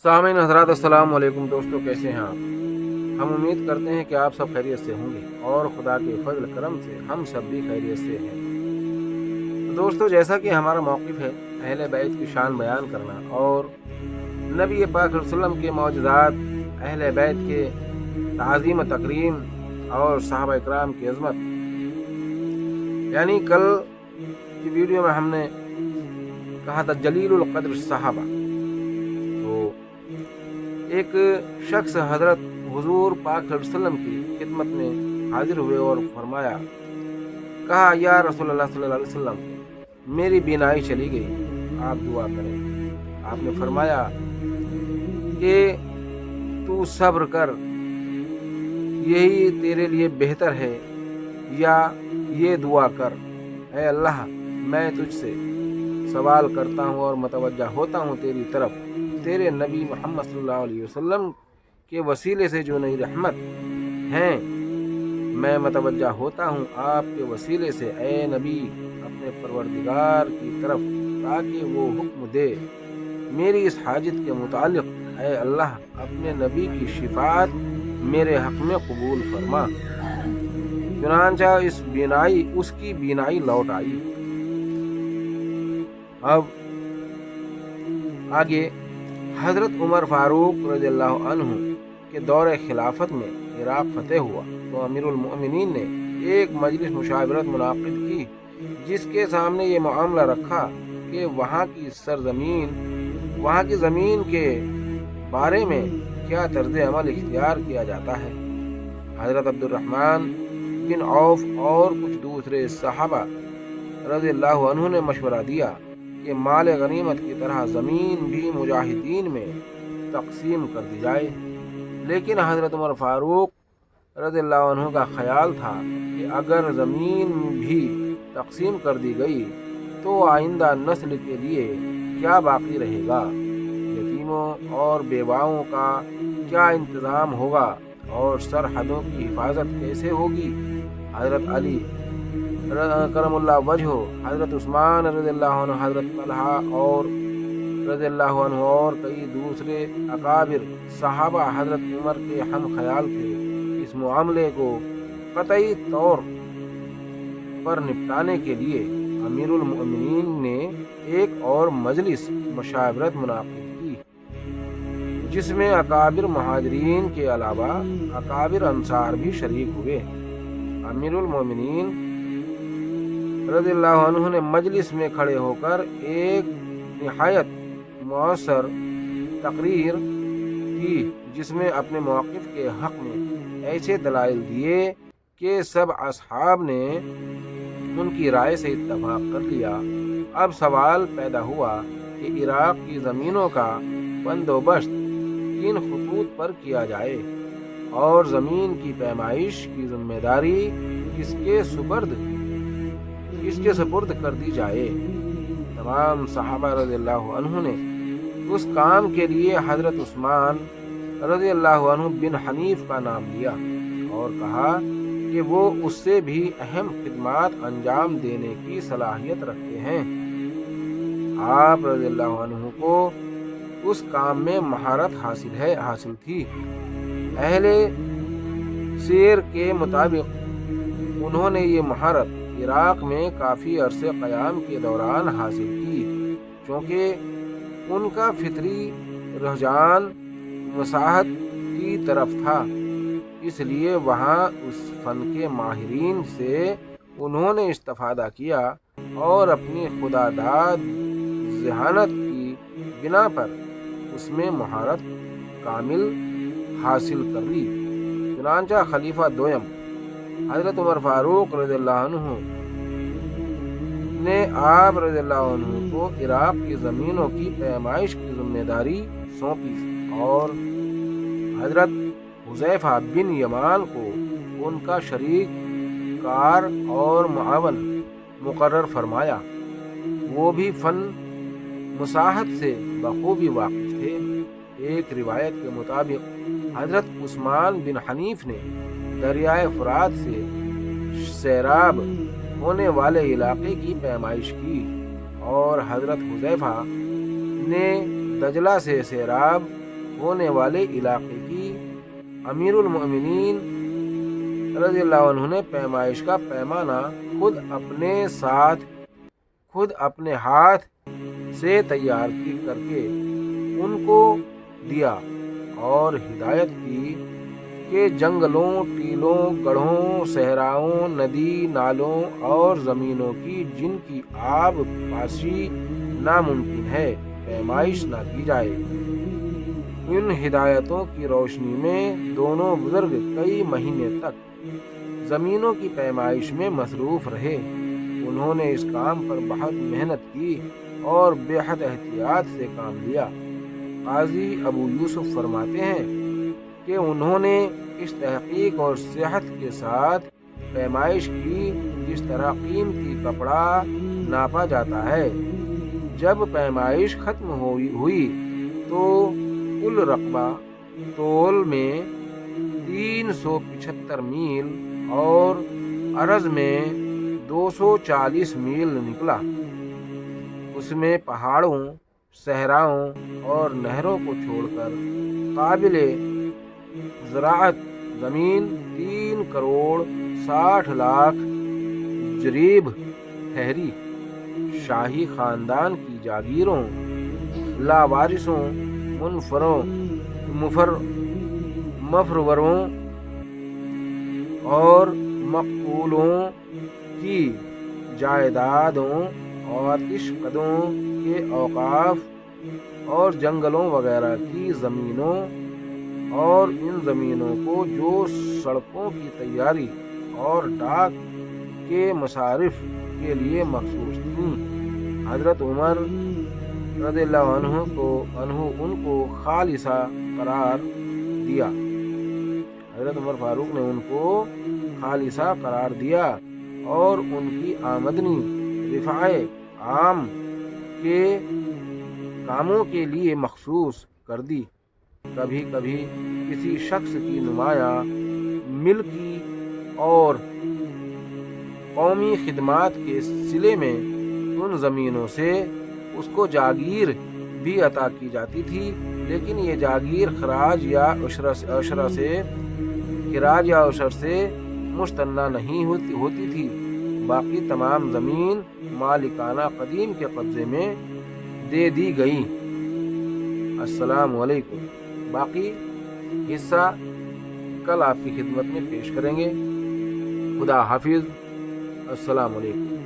سامعین حضرات السلام علیکم دوستو، کیسے ہیں آپ؟ ہم امید کرتے ہیں کہ آپ سب خیریت سے ہوں گے اور خدا کے فضل کرم سے ہم سب بھی خیریت سے ہیں۔ تو دوستو، جیسا کہ ہمارا موقف ہے اہل بیت کی شان بیان کرنا اور نبی پاک صلی اللہ علیہ وسلم کے معجزات، اہل بیت کے تعظیم و تکریم اور صحابہ اکرام کی عظمت، یعنی کل کی ویڈیو میں ہم نے کہا تھا جلیل القدر صحابہ۔ تو ایک شخص حضرت حضور پاک صلی اللہ علیہ وسلم کی خدمت میں حاضر ہوئے اور فرمایا، کہا یا رسول اللہ صلی اللہ علیہ وسلم، میری بینائی چلی گئی، آپ دعا کریں۔ آپ نے فرمایا کہ تو صبر کر، یہی تیرے لیے بہتر ہے، یا یہ دعا کر، اے اللہ میں تجھ سے سوال کرتا ہوں اور متوجہ ہوتا ہوں تیری طرف، تیرے نبی محمد صلی اللہ علیہ وسلم کے وسیلے سے جو نئی رحمت ہیں، میں متوجہ ہوتا ہوں آپ کے وسیلے سے اے نبی اپنے پروردگار کی طرف، تاکہ وہ حکم دے میری اس حاجت کے متعلق، اے اللہ اپنے نبی کی شفاعت میرے حق میں قبول فرما۔ چنانچہ اس کی بینائی لوٹ آئی۔ اب آگے حضرت عمر فاروق رضی اللہ عنہ کے دور خلافت میں عراق فتح ہوا تو امیر المؤمنین نے ایک مجلس مشاورت منعقد کی، جس کے سامنے یہ معاملہ رکھا کہ وہاں کی زمین کے بارے میں کیا طرز عمل اختیار کیا جاتا ہے۔ حضرت عبد الرحمن بن عوف اور کچھ دوسرے صحابہ رضی اللہ عنہ نے مشورہ دیا کہ مال غنیمت کی طرح زمین بھی مجاہدین میں تقسیم کر دی جائے، لیکن حضرت عمر فاروق رضی اللہ عنہ کا خیال تھا کہ اگر زمین بھی تقسیم کر دی گئی تو آئندہ نسل کے لیے کیا باقی رہے گا، یتیموں اور بیواؤں کا کیا انتظام ہوگا اور سرحدوں کی حفاظت کیسے ہوگی۔ حضرت علی کرم اللہ وجہہ، حضرت عثمان رضی اللہ عنہ، حضرت طلحہ اور رضی اللہ عنہ اور کئی دوسرے اکابر صحابہ حضرت عمر کے ہم خیال تھے۔ اس معاملے کو قطعی طور پر نپٹانے کے لیے امیر المؤمنین نے ایک اور مجلس مشاورت منعقد کی، جس میں اکابر مہاجرین کے علاوہ اکابر انصار بھی شریک ہوئے۔ امیر المؤمنین رضی اللہ عنہ نے مجلس میں کھڑے ہو کر ایک نہایت مؤثر تقریر کی، جس میں اپنے موقف کے حق میں ایسے دلائل دیے کہ سب اصحاب نے ان کی رائے سے اتفاق کر لیا۔ اب سوال پیدا ہوا کہ عراق کی زمینوں کا بندوبست کن خطوط پر کیا جائے اور زمین کی پیمائش کی ذمہ داری کس کے سپرد کر دی جائے۔ تمام صحابہ رضی اللہ عنہ نے اس کام کے لیے حضرت عثمان رضی اللہ عنہ بن حنیف کا نام لیا اور کہا کہ وہ اس سے بھی اہم خدمات انجام دینے کی صلاحیت رکھتے ہیں۔ آپ رضی اللہ عنہ کو اس کام میں مہارت حاصل تھی۔ اہل سیر کے مطابق انہوں نے یہ مہارت عراق میں کافی عرصے قیام کے دوران حاصل کی، چونکہ ان کا فطری رجحان مساحت کی طرف تھا، اس لیے وہاں اس فن کے ماہرین سے انہوں نے استفادہ کیا اور اپنی خودداد ذہانت کی بنا پر اس میں مہارت کامل حاصل کر لی۔ چنانچہ خلیفہ دوم حضرت عمر فاروق رضی اللہ عنہ نے آپ رضی اللہ عنہ کو عراق کی زمینوں کی پیمائش کی ذمہ داری سونپی اور حضرت حذیفہ بن یمان کو ان کا شریک کار اور معاون مقرر فرمایا۔ وہ بھی فن مساحت سے بخوبی واقف تھے۔ ایک روایت کے مطابق حضرت عثمان بن حنیف نے دریائے فرات سے سیراب ہونے والے علاقے کی پیمائش کی اور حضرت حذیفہ نے دجلہ سے سیراب ہونے والے علاقے کی امیر المؤمنین رضی اللہ عنہ نے پیمائش کا پیمانہ خود اپنے ہاتھ سے تیار کر کے ان کو دیا اور ہدایت کی کہ جنگلوں، ٹیلوں، گڑھوں، صحراؤں، ندی نالوں اور زمینوں کی جن کی آب پاشی ناممکن ہے پیمائش نہ کی جائے۔ ان ہدایتوں کی روشنی میں دونوں بزرگ کئی مہینے تک زمینوں کی پیمائش میں مصروف رہے۔ انہوں نے اس کام پر بہت محنت کی اور بے حد احتیاط سے کام لیا۔ قاضی ابو یوسف فرماتے ہیں کہ انہوں نے اس تحقیق اور صحت کے ساتھ پیمائش کی جس طرح قیمتی کپڑا ناپا جاتا ہے۔ جب پیمائش ختم ہوئی تو کل رقبہ طول میں 375 میل اور عرض میں 240 میل نکلا۔ اس میں پہاڑوں، صحراؤں اور نہروں کو چھوڑ کر قابل زراعت زمین 3 کروڑ 60 لاکھ جریب ٹھہری۔ شاہی خاندان کی جاگیروں، لاوارثوں، مفروروں اور مقتولوں کی جائیدادوں، آتش قدوں کے اوقاف اور جنگلوں وغیرہ کی زمینوں اور ان زمینوں کو جو سڑکوں کی تیاری اور ڈاک کے مصارف کے لیے مخصوص تھیں، حضرت عمر رضی اللہ عنہ ان کو خالصہ قرار دیا۔ حضرت عمر فاروق نے ان کو خالصہ قرار دیا اور ان کی آمدنی رفع عام کے کاموں کے لیے مخصوص کر دی۔ کبھی کبھی کسی شخص کی نمایاں ملکی اور قومی خدمات کے صلے میں ان زمینوں سے اس کو جاگیر بھی عطا کی جاتی تھی، لیکن یہ جاگیر خراج یا عشر سے مستثنی نہیں ہوتی تھی۔ باقی تمام زمین مالکانہ قدیم کے قبضے میں دے دی گئی۔ السلام علیکم۔ باقی حصہ کل آپ کی خدمت میں پیش کریں گے۔ خدا حافظ۔ السلام علیکم۔